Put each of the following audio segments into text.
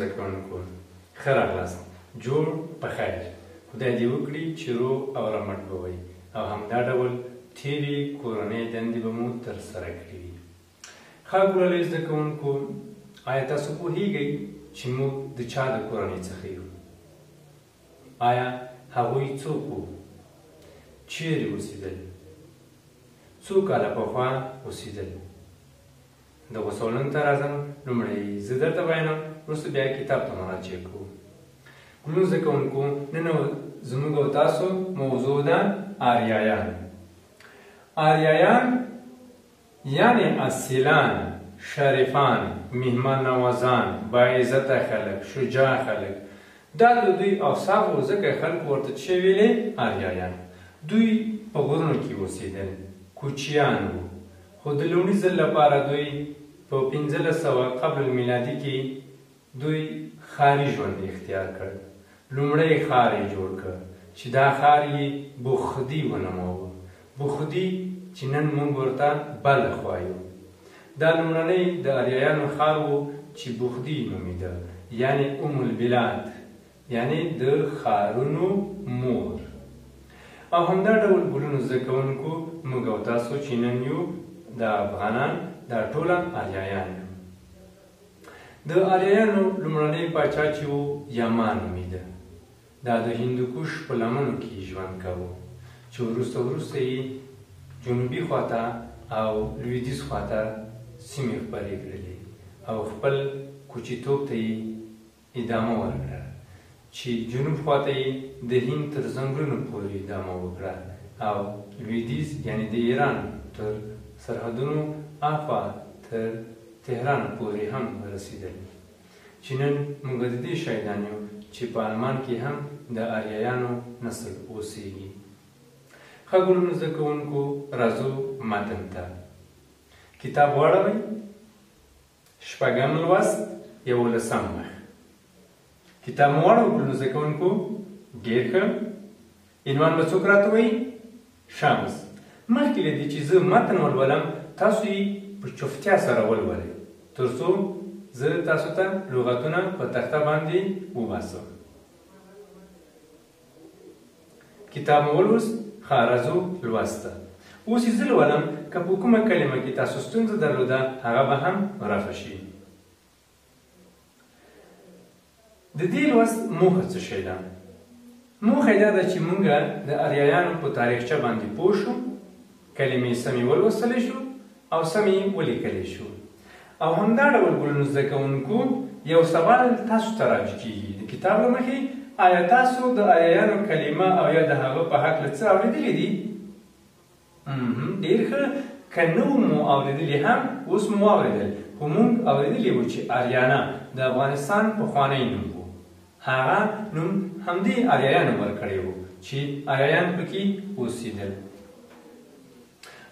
زده کوونکو، ښه راغلاست. جوړ په خیر. خدای دې وکړي چې روغ او رمټ به وئ او همدا ډول تېرې کورنۍ دندې به مو ترسره کړي وي. ښه ګلالۍ زده کوونکو، آیا تاسو پوهېږئ چې موږ د چا د کورنۍ څخه یو؟ آیا هغوی څوک وو؟ چیرې اوسېدل؟ څو کاله پخوا اوسېدل؟ دغو سوالونو ته راځم. لومړی زه درته بیانوم، وروسته بیا کتاب ته مراجعه کوو. ګلونو زده کوونکو، نن زموږ او تاسو موضوع ده آریایان. آریایان یعنی اصیلان، شریفان، مهمان نوازان، باعزته خلک، شجاع خلک. دا د دوی اوصاف وو، ځکه خلکو ورته څه ویلې؟ آریایان. دوی په غرونو کې اوسېدل، کوچیان وو. خو د لومړي ځل لپاره دوی په 1500 قبل المیلادي کې دوی ښاري ژوند اختیار کړ. لومړی ښار یې جوړ کړ چې دا ښار یې بخدي ونوماوه. بخدي چې نن موږ ورته بلخ وایو. دا لومړنی د آریایانو ښار و چې بخدي نومیده، یعنی ام البلاد، یعنی د ښارونو مور. او همدا ډول ګلونو زده کوونکو، موږ او تاسو چې نن یو د افغانان، دا ټوله آریایان یو. د آریایانو لومړنی پاچا چې و یما نومیده. دا د هندوکوش په لمنو کې ژوند کاوه چې وروسته یې جنوبي خواته او لویدیځ خواته سیمې خپرې کړلې او خپل کوچیتوب ته یې ادامه ورکړه، چې جنوب خواته یې د هند تر ځنګلونو پورې ادامه وکړه او لویدیځ یعنی د ایران تر سرحدونو آخوا تر تهران پورې هم رسېدل، چې نن موږ د دې شاهدان یو چې په آلمان کې هم د آریایانو نسل اوسېږي. ښه ګلونو زده کوونکو، راځو متن ته. کتاب واړوئ. شپږم لوست، 11 مخ. کتاب مو واړو ګلونو زده کوونکو؟ ډېر ښه. عنوان به څوک راته وایي؟ شمس. مخکې له دې چې زه متن ولولم، تاسو یې په چوپتیا سره ولولئ، تر څو زه تاسو ته لغتونه په تخته باندې وباسم. کتاب مو ولوست؟ ښه، راځو لوست ته. اوس یې زه لولم، که په کومه کلمه کې تاسو ستونزه درلوده، هغه به هم رفع شي. د دې لوست موخه څه شی ده؟ موخه یې دا ده چې موږ د آریایانو په تاریخچه باندې پوه شو، کلمې سمې ولوستلی شو او سمې ولیکلی شو. او همدا ډول ګلونو زده کوونکو، یو سوال تاسو ته راجع کېږي د کتاب له مخې: آیا تاسو د آریایانو کلمه او یا د هغه په هکله څه اورېدلي دي؟ ډېر ښه. که نه مو اورېدلي هم اوس مو واورېدل. خو موږ اورېدلي وو چې آریانا د افغانستان پخوانی نوم و. هغه نوم همدې آریایانو ورکړی و چې آریایان پکې اوسېدل.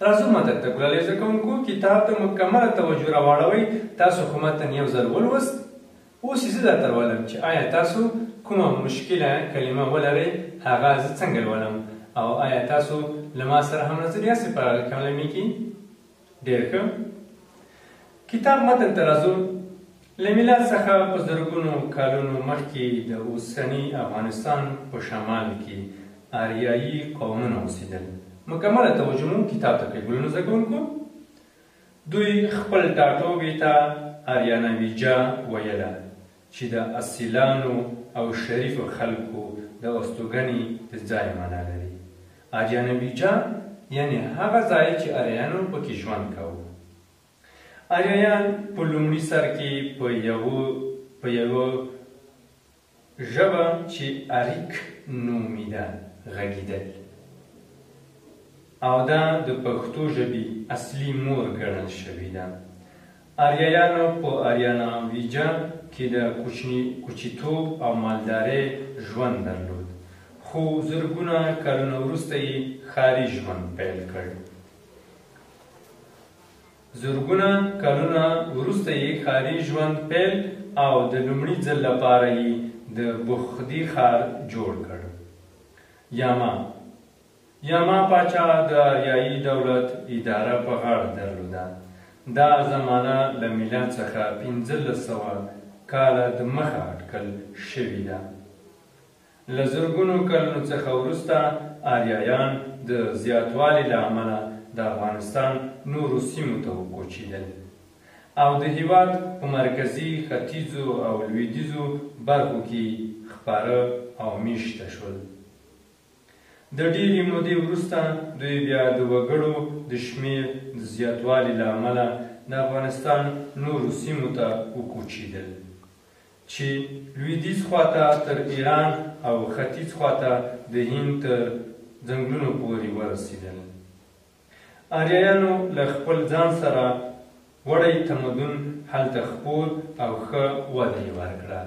راځو متن ته. ګلالۍ زده کوونکو، کتاب ته مکمله توجه راواړوئ. تاسو خو متن یو ځل ولوست. اوس یې زه درته لولم چې آیا تاسو کومه مشکله کلمه ولرئ، هغه زه څنګه لولم، او آیا تاسو له ما سره هم نظر یاستئ په هغه کلمې کې؟ ډېر ښه. کتاب متن ته راځو. له میلاد څخه په زرګونو کالونو مخکې د اوسني افغانستان په شمال کې آریایي قومونه اوسېدل. مکمله توجه مو کتاب ته کوئ. ګلونو زده کوونکو، دوی خپل ټاټوبي ته آریانویجا ویله، چې د اصیلانو او شریفو خلکو د استوګنې د ځای معنا لري. آریانویجا یعنی هغه ځای چې آریایانو پکې ژوند کاوه. آریایان په لومړي سر کې په یوه ژبه چې اریک نومیده غږېدل، او دا د پښتو ژبې اصلي مور ګڼل شوې ده. آریایانو په آریانویجا کې د کوچیتوب او مالدارۍ ژوند درلود، خو زرګونه کلونه وروسته یې ښاري ژوند پیل کړ. او د لومړي ځل لپاره یې د بخدي ښار جوړ کړ. یاما پاچا د آریایي دولت اداره په غاړه درلوده. دا زمانه له میلاد څخه 1500 کاله د مخه اټکل شوې ده. له زرګونو کلونو څخه وروسته آریایان د زیاتوالي له امله د افغانستان نورو سیمو ته وکوچېدل او د هېواد په مرکزي، ختیځو او لویدیځو برخو کې خپاره او میشته شول. د ډېرې مودې وروسته دوی بیا د وګړو د شمېر د زیاتوالي له امله د افغانستان نورو سیمو ته وکوچېدل چې لویدیځ خواته تر ایران او ختیځ خواته د هند تر ځنګلونو پورې ورسېدل. آریایانو له خپل ځان سره وړی تمدن هلته خپور او ښه وده یې ورکړه.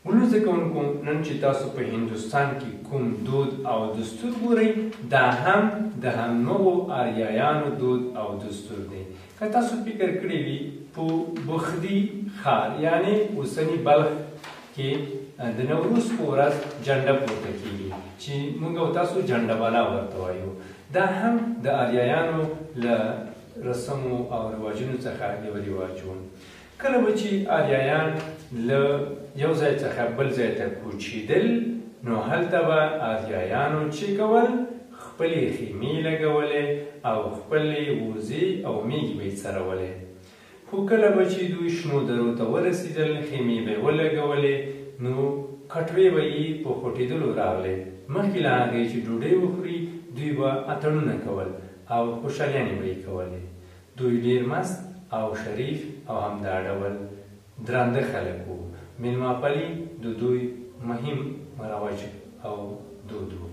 ولو زده کوونکو، نن چې تاسو په هندوستان کې کوم دود او دستور ګورئ، دا هم د همغو آریایانو دود او دستور دی. که تاسو فکر کړی وي په بخدي ښار یعنې اوسني بلخ کې د نوروز په ورځ جنډه پورته کېږي چې موږ او تاسو جنډه بالا ورته وایو. دا هم د آریایانو له رسمو او رواجونو څخه یو رواج و. کله به چې آریایان له یو ځای څخه بل ځای ته کوچېدل، نو هلته به آریایانو چې کول، خپلې خیمې لګولې او خپلې وزې او میږې به یې څرولې. خو کله به چې دوی شنو درو ته ورسېدل، خیمې به یې ولګولې، نو کټوې به یې په خوټېدلو راغلې. مخکې له هغې چې ډوډۍ وخوري، دوی به اتڼونه کول او خوشحالیانې به یې کولې. دوی ډېر مست او شریف او همدا ډول درانده خلک وو. میلمه پالي د دوی مهم رواج او دود و.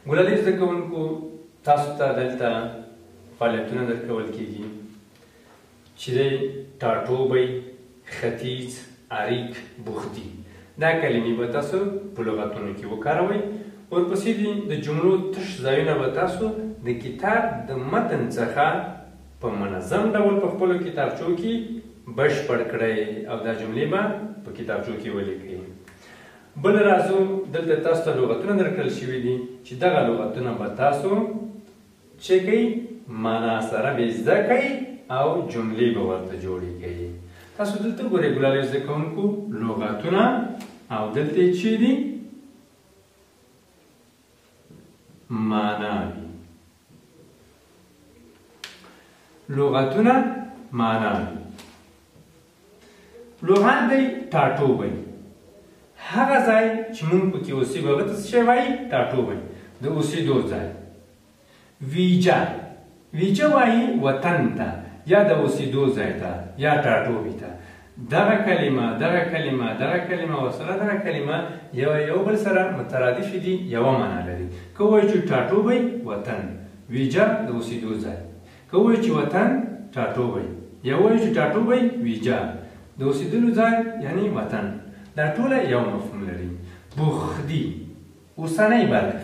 ګلالي زده کوونکو، تاسو ته دلته فعالیتونه درکول کېږي چې دی ټاټوبی، ختیځ، اریک، بخدي. دا کلمې به تاسو په لغتونو کې وکاروئ. ورپسې دي د جملو تش ځایونه به تاسو د کتاب د متن څخه په منظم ډول په خپلو کتابچو کې بشپړ کړئ او دا جملې به په کتابچو کې ولیکئ. بل راځو، دلته تاسو ته لغتونه درکړل شوي دي چې دغه لغتونه به تاسو چې کوئ، معنا سره به زده کوئ او جملې به ورته جوړې کوئ. تاسو دلته ګورئ ګلالي زده کوونکو، لغتونه او دلته یې چې دي معناوي. لغتونه، معناوي. لغت دی ټاټوبی، هغه ځای چې موږ پکې اوسېږو هغه ته څه شی وایي؟ ټاټوبی، د اوسېدو ځای. ویجا، ویجا وایي وطن ته یا د اوسېدو ځای ته یا ټاټوبي ته. دغه کلمه ورسره دغه کلمه یو بل سره مترادفې دي، یوه معنا لري. که ووایو چې ټاټوبی وطن، ویجا د اوسېدو ځای. که ووایو چې وطن ټاټوبی، یا ووایو چې ټاټوبی ویجا د اوسېدلو ځای یعنی وطن، دا ټوله یو مفهوم لري. بخدي، اوسنی بلخ،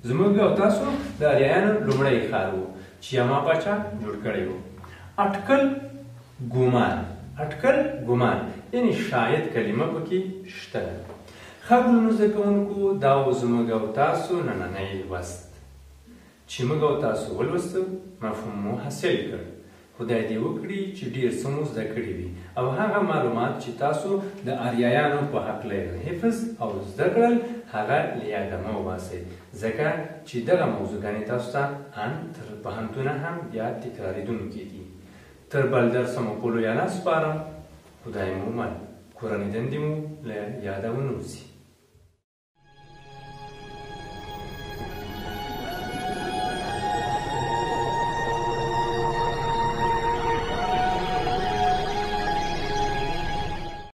زموږ او تاسو د آریایانو لومړی ښار و چې یما پاچا جوړ کړی و. اټکل ګمان، اټکل ګمان یعنې شاید کلمه پکې شته ده. ښه ګلونو زده کوونکو، دا و زموږ او تاسو نننی لوست چې موږ او تاسو ولوستو، مفهوم مو حاصل کړ. خدای دې وکړي چې ډېر څه مو زده کړي وي او هغه معلومات چې تاسو د آریایانو په هکله حفظ او زده کړل، هغه له یاده مه وباسئ، ځکه چې دغه موضوعګانې تاسو ته ان تر پوهنتونه هم بیا تکرارېدونکي دي. تر بل درسه مو په لویه لاس سپارم. خدای مو مل، کورنۍ دندې مو له یاده ونه وځي.